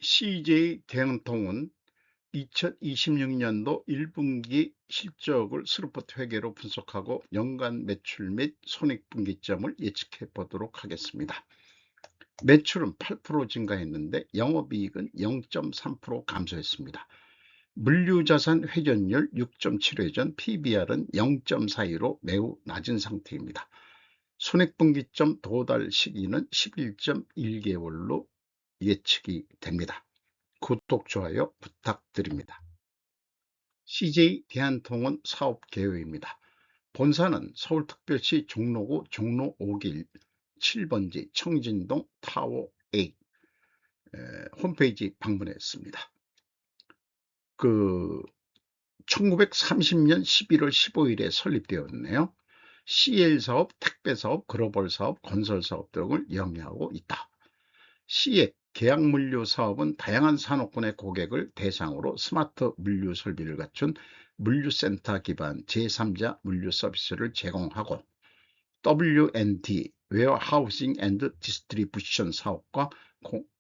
CJ 대형통운 2026년도 1분기 실적을 스루포트 회계로 분석하고 연간 매출 및 손익분기점을 예측해 보도록 하겠습니다. 매출은 8% 증가했는데 영업이익은 0.3% 감소했습니다. 물류자산 회전율 6.7회전, PBR은 0.42로 매우 낮은 상태입니다. 손익분기점 도달 시기는 11.1개월로 예측이 됩니다. 구독, 좋아요 부탁드립니다. CJ 대한통운 사업개요입니다. 본사는 서울특별시 종로구 종로 5길 7번지 청진동 타워 8 홈페이지 방문했습니다. 1930년 11월 15일에 설립되었네요. CL사업, 택배사업, 글로벌사업, 건설사업 등을 영위하고 있다. C액 계약물류 사업은 다양한 산업군의 고객을 대상으로 스마트 물류 설비를 갖춘 물류센터 기반 제3자 물류 서비스를 제공하고, W&D 웨어하우싱 앤드 디스트리뷰션 사업과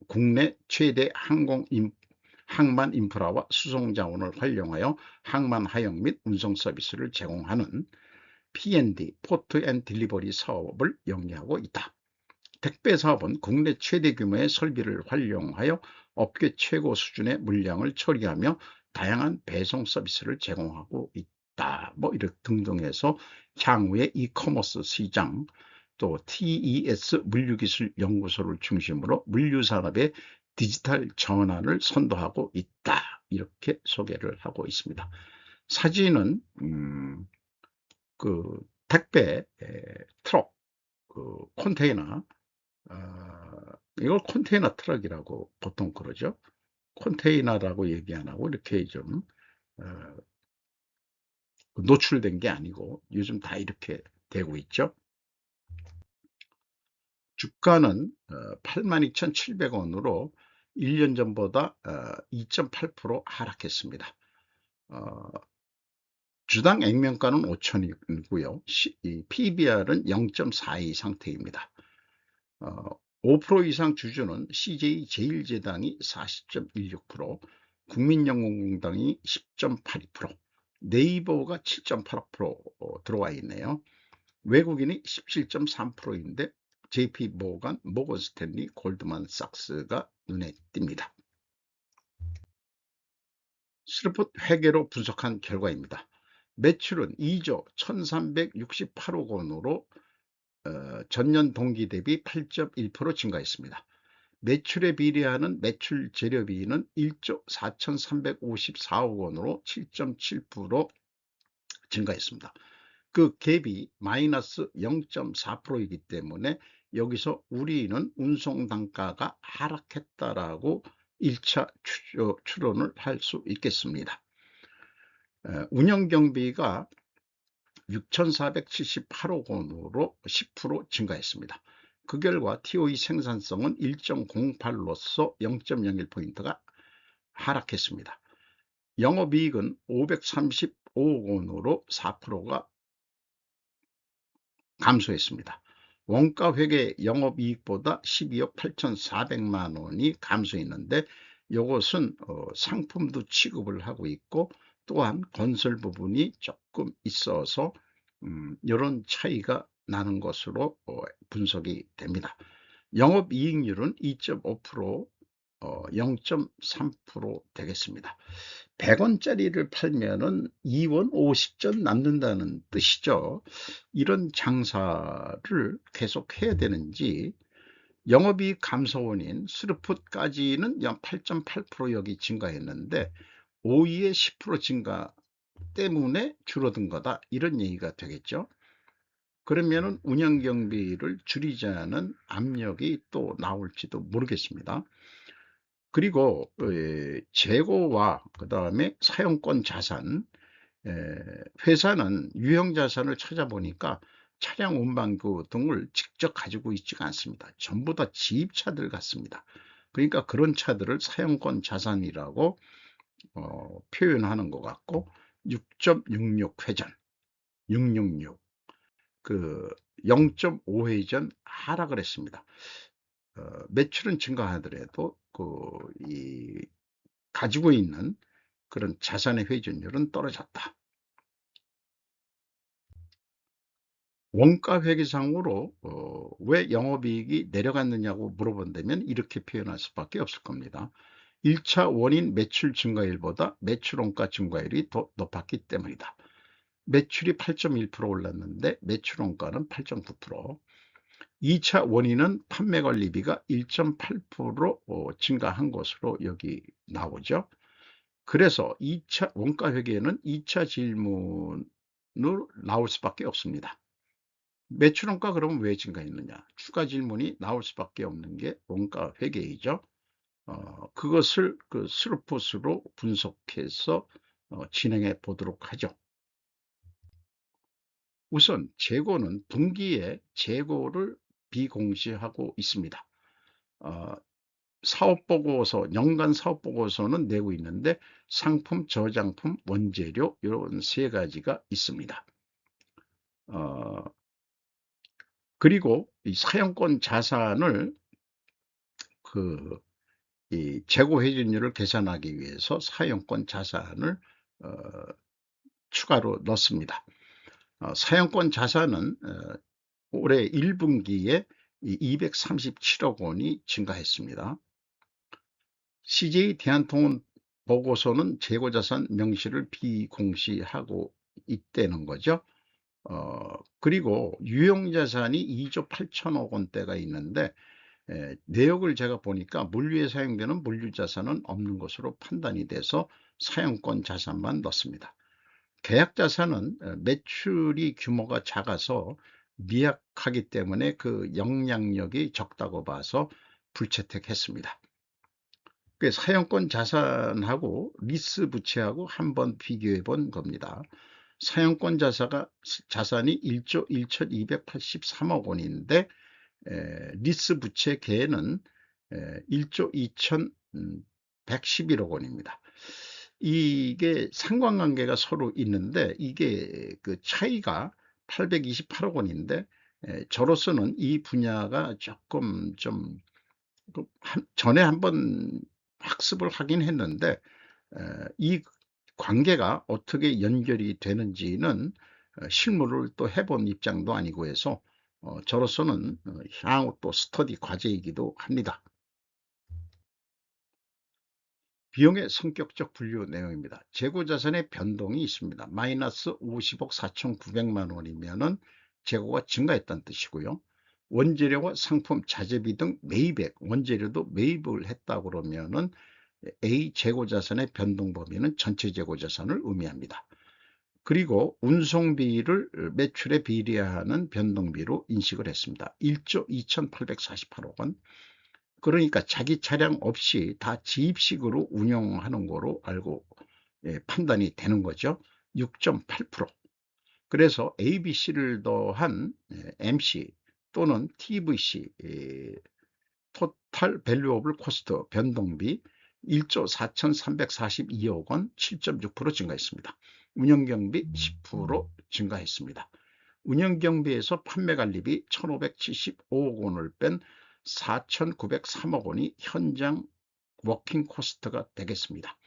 국내 최대 항만 인프라와 수송 자원을 활용하여 항만 하역 및 운송 서비스를 제공하는 P&D 포트 앤 딜리버리 사업을 영위하고 있다. 택배 사업은 국내 최대 규모의 설비를 활용하여 업계 최고 수준의 물량을 처리하며 다양한 배송 서비스를 제공하고 있다. 이렇게 등등 해서 향후의 이커머스 시장, 또 TES 물류기술연구소를 중심으로 물류산업의 디지털 전환을 선도하고 있다. 이렇게 소개를 하고 있습니다. 사진은 택배 트럭, 컨테이너, 이걸 컨테이너 트럭이라고 보통 그러죠. 컨테이너라고 얘기 안 하고 이렇게 좀 노출된 게 아니고 요즘 다 이렇게 되고 있죠. 주가는 82,700원으로 1년 전보다 2.8% 하락했습니다. 주당 액면가는 5천이고요. PBR은 0.42 상태입니다. 5% 이상 주주는 CJ 제일제당이 40.16%, 국민연금공단이 10.82%, 네이버가 7.85% 들어와 있네요. 외국인이 17.3%인데 JP모건, 모건스탠리, 골드만삭스가 눈에 띕니다. 스루풋 회계로 분석한 결과입니다. 매출은 2조 1368억 원으로 전년 동기 대비 8.1% 증가했습니다. 매출에 비례하는 매출 재료비는 1조 4354억 원으로 7.7% 증가했습니다. 그 갭이 마이너스 0.4%이기 때문에 여기서 우리는 운송 단가가 하락했다라고 1차 추론을 할 수 있겠습니다. 운영 경비가 6,478억 원으로 10% 증가했습니다. 그 결과 TOE 생산성은 1.08로서 0.01포인트가 하락했습니다. 영업이익은 535억 원으로 4%가 감소했습니다. 원가회계 영업이익보다 12억 8,400만 원이 감소했는데 이것은 상품도 취급을 하고 있고 또한 건설 부분이 조금 있어서 이런 차이가 나는 것으로 분석이 됩니다. 영업이익률은 2.5%, 0.3% 되겠습니다. 100원짜리를 팔면은 2원 50전 남는다는 뜻이죠. 이런 장사를 계속 해야 되는지, 영업이익 감소 원인 스루풋까지는 8.8% 여기 증가했는데 OE의 10% 증가 때문에 줄어든 거다, 이런 얘기가 되겠죠. 그러면은 운영 경비를 줄이자는 압력이 또 나올지도 모르겠습니다. 그리고 재고와 그 다음에 사용권 자산, 회사는 유형 자산을 찾아보니까 차량 운반구 등을 직접 가지고 있지가 않습니다. 전부 다 지입차들 같습니다. 그러니까 그런 차들을 사용권 자산이라고 표현하는 것 같고, 6.66 회전, 666, 0.5회전 하락을 했습니다. 매출은 증가하더라도 가지고 있는 그런 자산의 회전율은 떨어졌다. 원가 회계상으로 왜 영업이익이 내려갔느냐고 물어본다면 이렇게 표현할 수밖에 없을 겁니다. 1차 원인 매출 증가율보다 매출 원가 증가율이 더 높았기 때문이다. 매출이 8.1% 올랐는데 매출 원가는 8.9%. 2차 원인은 판매 관리비가 1.8% 증가한 것으로 여기 나오죠. 그래서 2차 원가 회계에는 2차 질문으로 나올 수밖에 없습니다. 매출 원가 그러면 왜 증가했느냐? 추가 질문이 나올 수밖에 없는 게 원가 회계이죠. 그것을 그 스루풋으로 분석해서 진행해 보도록 하죠. 우선 재고는 분기에 재고를 비공시하고 있습니다. 사업보고서, 연간 사업보고서는 내고 있는데 상품, 저장품, 원재료 이런 세 가지가 있습니다. 그리고 이 사용권 자산을 이 재고 회전율을 계산하기 위해서 사용권 자산을 추가로 넣습니다. 사용권 자산은 올해 1분기에 237억 원이 증가했습니다. CJ 대한통운 보고서는 재고자산 명시를 비공시하고 있다는 거죠. 그리고 유형자산이 2조 8천억 원대가 있는데 내역을 제가 보니까 물류에 사용되는 물류자산은 없는 것으로 판단이 돼서 사용권 자산만 넣습니다. 계약자산은 매출이 규모가 작아서 미약하기 때문에 그 영향력이 적다고 봐서 불채택했습니다. 사용권 자산하고 리스 부채하고 한번 비교해 본 겁니다. 사용권 자산이 1조 1283억 원인데 리스 부채 계는 1조 2111억 원입니다. 이게 상관관계가 서로 있는데 이게 그 차이가 828억 원인데 저로서는 이 분야가 조금 좀 전에 한번 학습을 하긴 했는데 이 관계가 어떻게 연결이 되는지는 실무를 또 해본 입장도 아니고 해서 저로서는 향후 또 스터디 과제이기도 합니다. 비용의 성격적 분류 내용입니다. 재고자산의 변동이 있습니다. 마이너스 50억 4,900만 원이면은 재고가 증가했다는 뜻이고요. 원재료와 상품, 자재비 등 매입액, 원재료도 매입을 했다 그러면은 A 재고자산의 변동 범위는 전체 재고자산을 의미합니다. 그리고 운송비를 매출에 비례하는 변동비로 인식을 했습니다. 1조 2,848억 원. 그러니까 자기 차량 없이 다 지입식으로 운영하는 거로 알고 판단이 되는 거죠. 6.8%. 그래서 ABC를 더한 MC 또는 TVC 토탈 밸류오블 코스트 변동비 1조 4,342억 원 7.6% 증가했습니다. 운영경비 10% 증가했습니다. 운영경비에서 판매관리비 1,575억 원을 뺀 4,903억 원이 현장 워킹 코스트가 되겠습니다.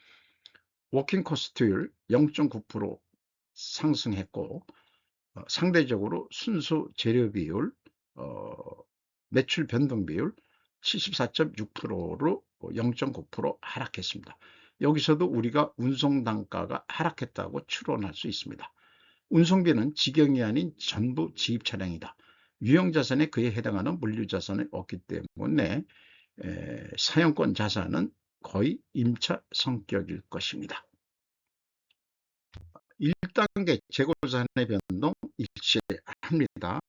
워킹 코스트율 0.9% 상승했고 상대적으로 순수 재료 비율, 매출 변동 비율 74.6%로 0.9% 하락했습니다. 여기서도 우리가 운송 단가가 하락했다고 추론할 수 있습니다. 운송비는 직영이 아닌 전부 지입 차량이다. 유형자산에 그에 해당하는 물류자산이 없기 때문에 사용권 자산은 거의 임차 성격일 것입니다. 1단계 재고자산의 변동 일치합니다.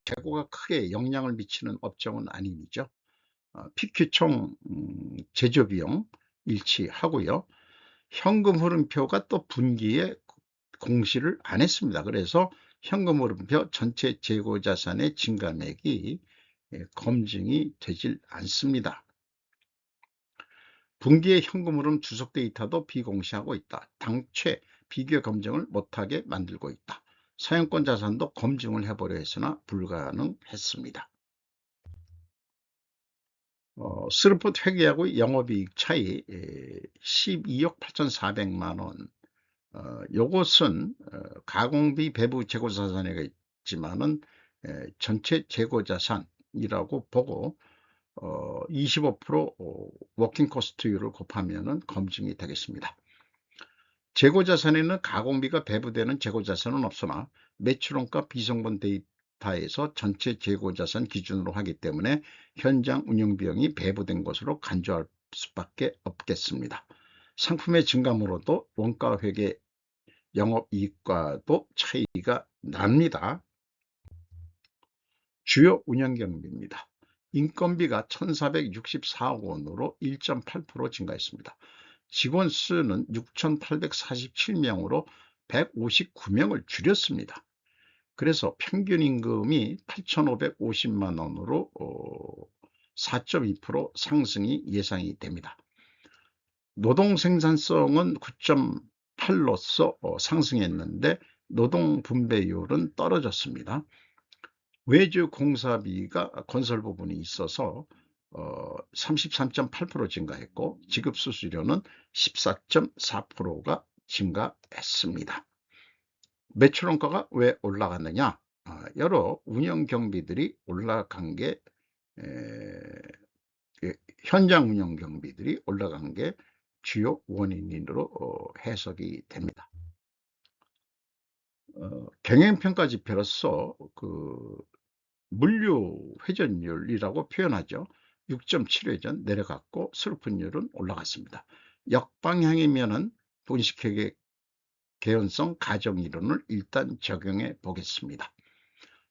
재고가 크게 영향을 미치는 업종은 아니죠. PQ총 제조비용 일치하고요. 현금 흐름표가 또 분기에 공시를 안 했습니다. 그래서 현금 흐름표 전체 재고자산의 증가액이 검증이 되질 않습니다. 분기의 현금 흐름 주석 데이터도 비공시하고 있다. 당최 비교 검증을 못하게 만들고 있다. 사용권 자산도 검증을 해보려 했으나 불가능했습니다. 스루풋 회계하고 영업이익 차이 12억 8,400만 원. 요것은 가공비 배부 재고자산에 있지만은 전체 재고자산이라고 보고 25% 워킹코스트율을 곱하면은 검증이 되겠습니다. 재고자산에는 가공비가 배부되는 재고자산은 없으나 매출원가 비성분 데이터에서 전체 재고자산 기준으로 하기 때문에 현장 운영비용이 배부된 것으로 간주할 수밖에 없겠습니다. 상품의 증감으로도 원가회계 영업이익과도 차이가 납니다. 주요 운영경비입니다. 인건비가 1,464억 원으로 1.8% 증가했습니다. 직원 수는 6,847명으로 159명을 줄였습니다. 그래서 평균 임금이 8,550만 원으로 4.2% 상승이 예상이 됩니다. 노동 생산성은 9.8로서 상승했는데 노동 분배율은 떨어졌습니다. 외주 공사비가 건설 부분이 있어서 33.8% 증가했고 지급 수수료는 14.4%가 증가했습니다. 매출원가가 왜 올라갔느냐? 여러 운영 경비들이 올라간 게 현장 운영 경비들이 올라간 게 주요 원인으로 해석이 됩니다. 경영평가 지표로서 물류 회전율이라고 표현하죠. 6.7회전 내려갔고 슬픈율은 올라갔습니다. 역방향이면은 분식회계 개연성 가정이론을 일단 적용해 보겠습니다.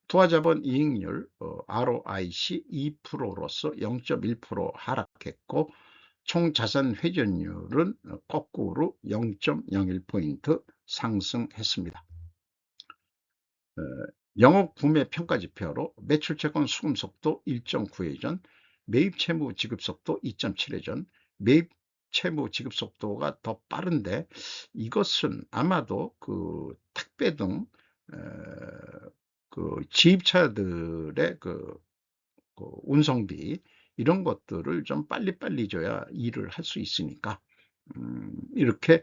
투하자본 이익률 ROIC 2%로서 0.1% 하락했고 총자산 회전율은 거꾸로 0.01포인트 상승했습니다. 영업 구매 평가 지표로 매출 채권 수금 속도 1.9회전, 매입 채무 지급 속도 2.7회전, 매입 채무 지급 속도가 더 빠른데 이것은 아마도 택배 등 지입차들의 운송비 이런 것들을 좀 빨리빨리 줘야 일을 할 수 있으니까 이렇게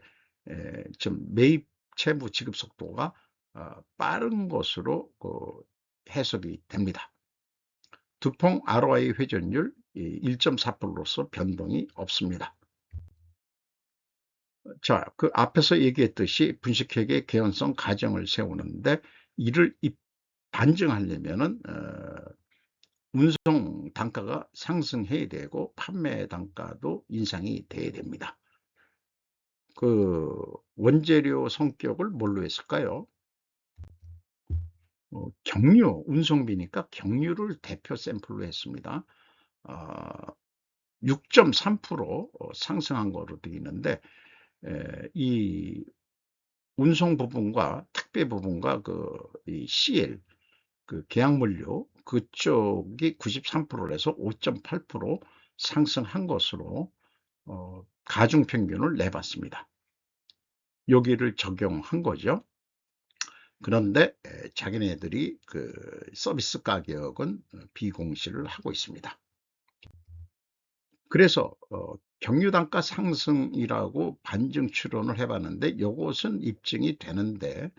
좀 매입 채무 지급 속도가 빠른 것으로 해석이 됩니다. 두통 ROI 회전율 1.4%로서 변동이 없습니다. 자, 앞에서 얘기했듯이 분식회계 개연성 가정을 세우는데 이를 반증하려면은 운송 단가가 상승해야 되고 판매 단가도 인상이 돼야 됩니다. 원재료 성격을 뭘로 했을까요? 경유, 운송비니까 경유를 대표 샘플로 했습니다. 6.3% 상승한 거로 되어 있는데 이 운송 부분과 택배 부분과 이 CL 계약물류 그쪽이 93%에서 5.8% 상승한 것으로 가중평균을 내봤습니다. 여기를 적용한 거죠. 그런데 자기네들이 서비스 가격은 비공시를 하고 있습니다. 그래서 경유단가 상승이라고 반증 추론을 해봤는데 이것은 입증이 되는데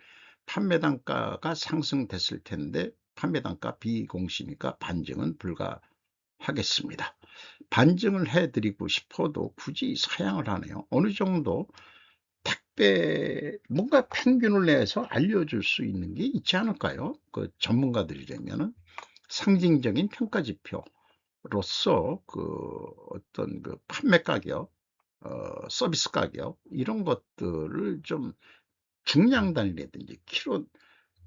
판매단가가 상승됐을 텐데 판매단가 비공시니까 반증은 불가하겠습니다. 반증을 해드리고 싶어도 굳이 사양을 하네요. 어느 정도 택배 뭔가 평균을 내서 알려줄 수 있는 게 있지 않을까요? 전문가들이라면은 상징적인 평가 지표로서 어떤 판매 가격, 서비스 가격 이런 것들을 좀 중량 단위라든지 키로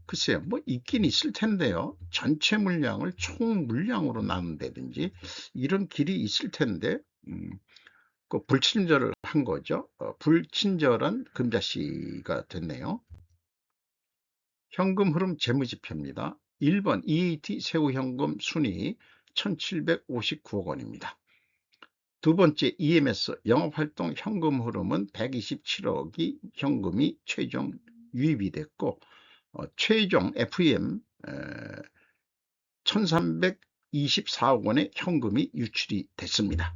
글쎄요 뭐 있긴 있을 텐데요. 전체 물량을 총 물량으로 나눈다든지 이런 길이 있을 텐데 불친절을 한 거죠. 불친절한 금자씨가 됐네요. 현금 흐름 재무지표입니다. 1번 EAT 세후현금 순이익 1759억 원입니다. 두 번째 EMS 영업활동 현금 흐름은 127억이 현금이 최종 유입이 됐고 최종 FEM 24억 원의 현금이 유출이 됐습니다.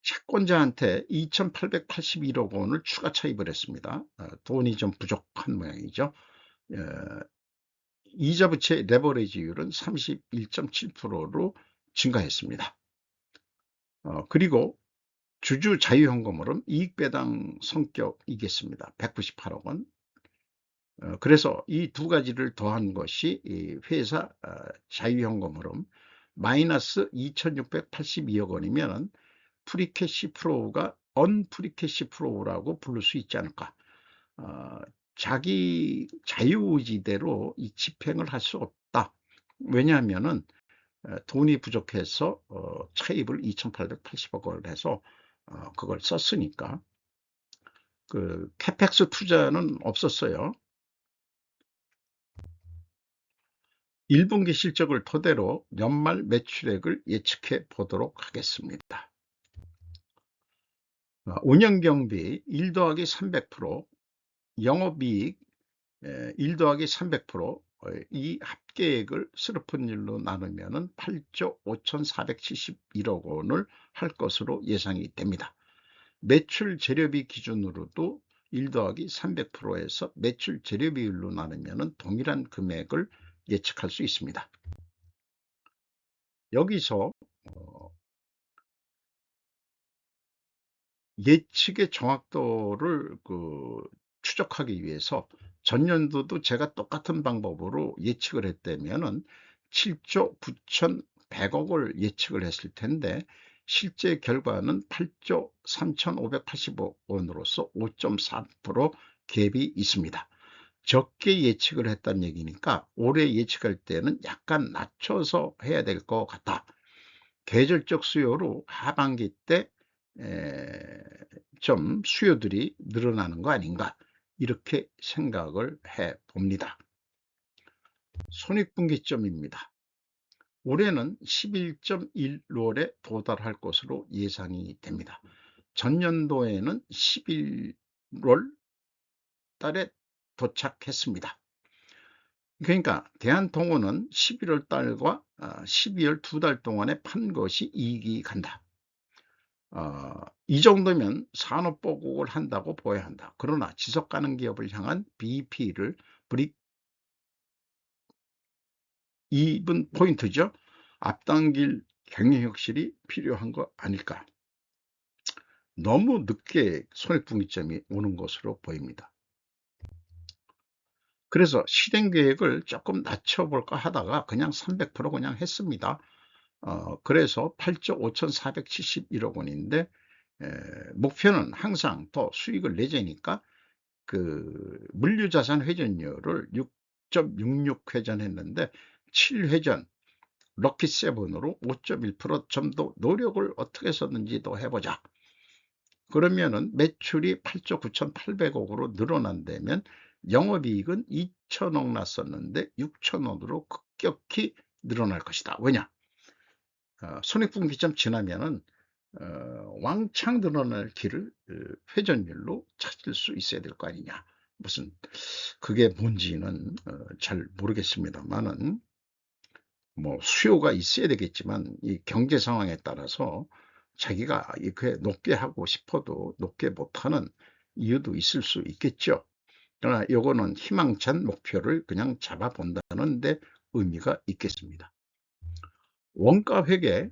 채권자한테 2,881억 원을 추가 차입을 했습니다. 돈이 좀 부족한 모양이죠. 이자 부채 레버리지율은 31.7%로 증가했습니다. 그리고 주주 자유현금으로는 이익배당 성격이겠습니다. 198억 원. 그래서 이 두 가지를 더한 것이 이 회사 자유현금으로 마이너스 2,682억 원이면 프리캐시 플로우가 언프리캐시 플로우라고 부를 수 있지 않을까. 자기 자유의지대로 이 집행을 할 수 없다. 왜냐하면은 돈이 부족해서 차입을 2,880억 원을 해서 그걸 썼으니까. 그 캐펙스 투자는 없었어요. 1분기 실적을 토대로 연말 매출액을 예측해 보도록 하겠습니다. 운영경비 1 더하기 300%, 영업이익 1 더하기 300%, 이 합계액을 슬픈 일로 나누면 8조 5,471억 원을 할 것으로 예상이 됩니다. 매출 재료비 기준으로도 1 더하기 300%에서 매출 재료비율로 나누면 동일한 금액을 예측할 수 있습니다. 여기서 예측의 정확도를 추적하기 위해서 전년도도 제가 똑같은 방법으로 예측을 했다면은 7조 9,100억을 예측을 했을 텐데 실제 결과는 8조 3,580억 원으로서 5.4% 갭이 있습니다. 적게 예측을 했다는 얘기니까 올해 예측할 때는 약간 낮춰서 해야 될 것 같다. 계절적 수요로 하반기 때 좀 수요들이 늘어나는 거 아닌가, 이렇게 생각을 해 봅니다. 손익분기점입니다. 올해는 11.1월에 도달할 것으로 예상이 됩니다. 전년도에는 11월 달에 도착했습니다. 그러니까 대한통운은 11월 달과 12월 2달 동안에 판 것이 이익이 간다. 이 정도면 산업보복을 한다고 보아야 한다. 그러나 지속가능 기업을 향한 BEP를 이분 포인트죠. 앞당길 경영혁실이 필요한 거 아닐까. 너무 늦게 손익분기점이 오는 것으로 보입니다. 그래서 실행계획을 조금 낮춰볼까 하다가 그냥 300% 그냥 했습니다. 그래서 8조 5,471억 원인데 목표는 항상 더 수익을 내자니까 그 물류자산 회전율을 6.66 회전했는데 7회전 럭키7으로 5.1% 좀 더 노력을 어떻게 썼는지 도 해보자. 그러면은 매출이 8조 9,800억으로 늘어난다면 영업이익은 2천억 났었는데 6천억으로 급격히 늘어날 것이다. 왜냐? 손익분기점 지나면은 왕창 늘어날 길을 회전율로 찾을 수 있어야 될 거 아니냐. 무슨 그게 뭔지는 잘 모르겠습니다만은 뭐 수요가 있어야 되겠지만 이 경제 상황에 따라서 자기가 이렇게 높게 하고 싶어도 높게 못하는 이유도 있을 수 있겠죠. 그러나 요거는 희망찬 목표를 그냥 잡아 본다는 데 의미가 있겠습니다. 원가 회계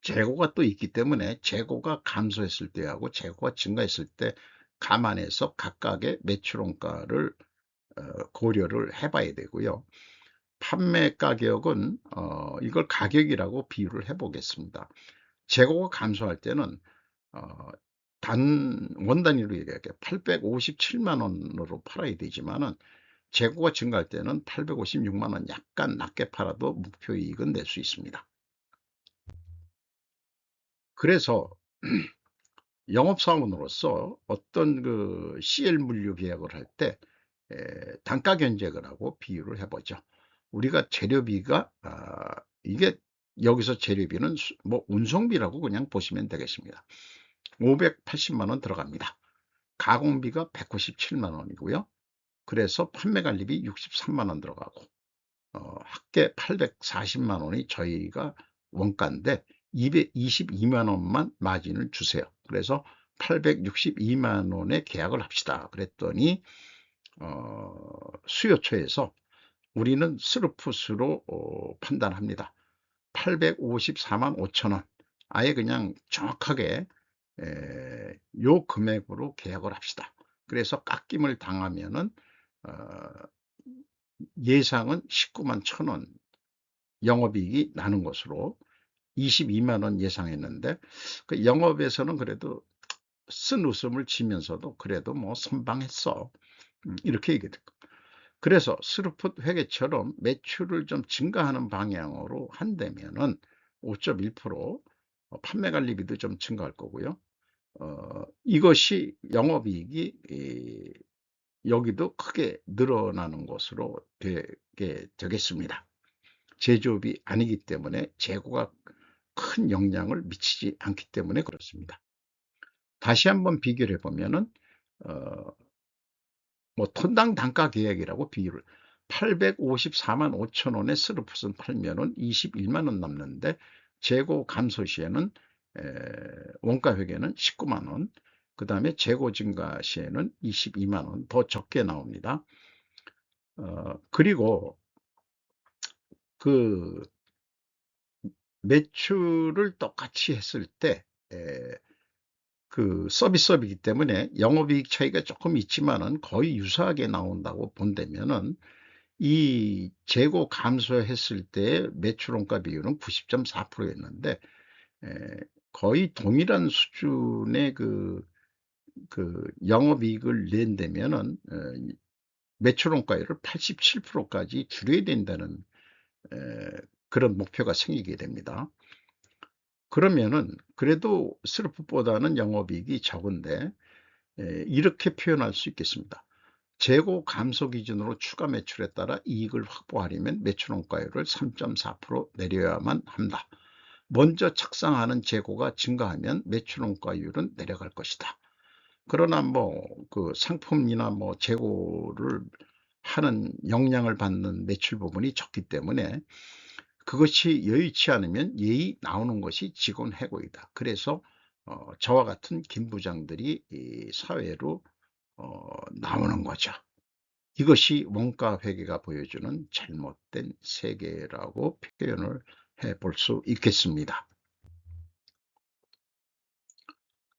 재고가 또 있기 때문에 재고가 감소했을 때하고 재고가 증가했을 때 감안해서 각각의 매출 원가를 고려를 해 봐야 되고요. 판매 가격은 이걸 가격이라고 비유를 해 보겠습니다. 재고가 감소할 때는 원 단위로 얘기할게요. 857만 원으로 팔아야 되지만은 재고가 증가할 때는 856만 원 약간 낮게 팔아도 목표 이익은 낼 수 있습니다. 그래서 영업사원으로서 어떤 그 CL 물류 계약을 할 때 단가 견적을 하고 비유를 해보죠. 우리가 재료비가 이게 여기서 재료비는 뭐 운송비라고 그냥 보시면 되겠습니다. 580만 원 들어갑니다. 가공비가 197만 원이고요. 그래서 판매관리비 63만 원 들어가고 합계 840만 원이 저희가 원가인데 222만 원만 마진을 주세요. 그래서 862만 원에 계약을 합시다. 그랬더니 수요처에서 우리는 스루풋으로 판단합니다. 854만 5천 원. 아예 그냥 정확하게 요 금액으로 계약을 합시다. 그래서 깎임을 당하면은 어, 예상은 19만 1천 원 영업이익이 나는 것으로 22만 원 예상했는데 그 영업에서는 그래도 쓴 웃음을 지면서도 그래도 뭐 선방했어. 이렇게 얘기했고. 그래서 스루풋 회계처럼 매출을 좀 증가하는 방향으로 한다면은 5.1% 판매관리비도 좀 증가할 거고요. 이것이 영업이익이 여기도 크게 늘어나는 것으로 되게 되겠습니다. 제조업이 아니기 때문에 재고가 큰 영향을 미치지 않기 때문에 그렇습니다. 다시 한번 비교를 해보면은 뭐 톤당 단가 계약이라고 비율을 854만 5천 원에 스루풋은 팔면은 21만 원 남는데 재고 감소 시에는 원가 회계는 19만 원, 그 다음에 재고 증가 시에는 22만 원 더 적게 나옵니다. 그리고 그 매출을 똑같이 했을 때 그 서비스업이기 때문에 영업이익 차이가 조금 있지만은 거의 유사하게 나온다고 본다면은 이 재고 감소했을 때 매출 원가 비율은 90.4%였는데 거의 동일한 수준의 그 영업이익을 낸다면은 매출 원가율을 87%까지 줄여야 된다는 그런 목표가 생기게 됩니다. 그러면은 그래도 스루풋보다는 영업이익이 적은데 이렇게 표현할 수 있겠습니다. 재고 감소 기준으로 추가 매출에 따라 이익을 확보하려면 매출 원가율을 3.4% 내려야만 한다. 먼저 착상하는 재고가 증가하면 매출 원가율은 내려갈 것이다. 그러나 뭐 그 상품이나 뭐 재고를 하는 영향을 받는 매출 부분이 적기 때문에 그것이 여의치 않으면 예의 나오는 것이 직원 해고이다. 그래서 저와 같은 김 부장들이 이 사회로 나오는 거죠. 이것이 원가 회계가 보여주는 잘못된 세계라고 표현을 해볼 수 있겠습니다.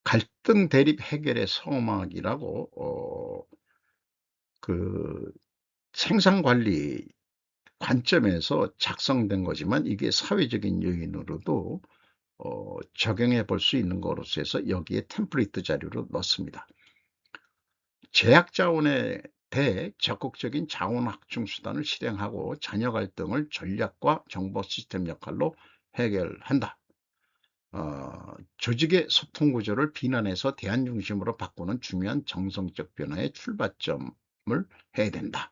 갈등 대립 해결의 서막이라고 그 생산관리 관점에서 작성된 거지만 이게 사회적인 요인으로도 적용해 볼 수 있는 것으로서 해서 여기에 템플릿 자료로 넣습니다. 제약자원에 대해 적극적인 자원 확충 수단을 실행하고 자녀 갈등을 전략과 정보 시스템 역할로 해결한다. 조직의 소통 구조를 비난해서 대안 중심으로 바꾸는 중요한 정성적 변화의 출발점을 해야 된다.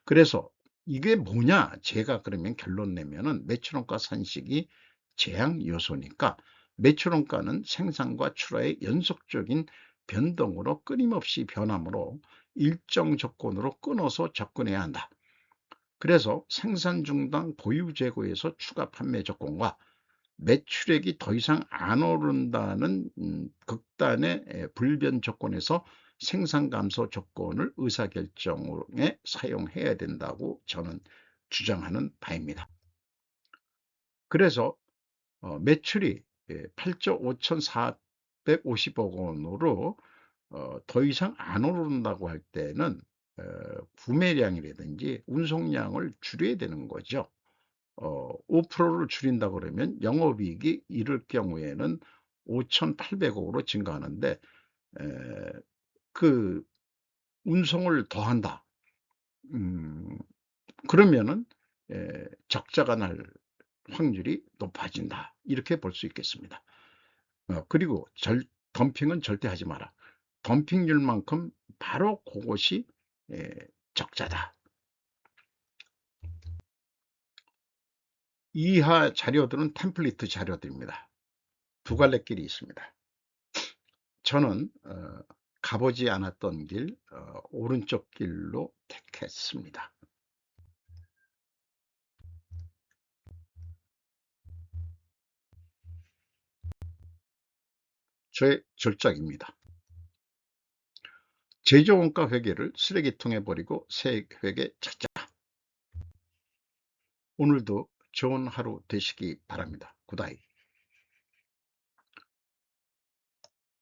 그래서 이게 뭐냐? 제가 그러면 결론 내면은 매출원가 산식이 제약 요소니까 매출원가는 생산과 출하의 연속적인 변동으로 끊임없이 변함으로 일정 조건으로 끊어서 접근해야 한다. 그래서 생산 중단 보유 재고에서 추가 판매 조건과 매출액이 더 이상 안 오른다는 극단의 불변 조건에서 생산 감소 조건을 의사결정에 사용해야 된다고 저는 주장하는 바입니다. 그래서 매출이 8조 5,450억 원으로 더 이상 안 오른다고 할 때는 구매량이라든지 운송량을 줄여야 되는 거죠. 5%를 줄인다 그러면 영업이익이 이럴 경우에는 5,800억으로 증가하는데 그 운송을 더한다. 그러면은 적자가 날 확률이 높아진다. 이렇게 볼 수 있겠습니다. 그리고 덤핑은 절대 하지 마라. 덤핑률만큼 바로 그것이 적자다. 이하 자료들은 템플릿 자료들입니다. 두 갈래 길이 있습니다. 저는 가보지 않았던 길, 오른쪽 길로 택했습니다. 저의 절작입니다. 제조 원가 회계를 쓰레기통에 버리고 새 회계 찾자. 오늘도 좋은 하루 되시기 바랍니다. 굿나잇.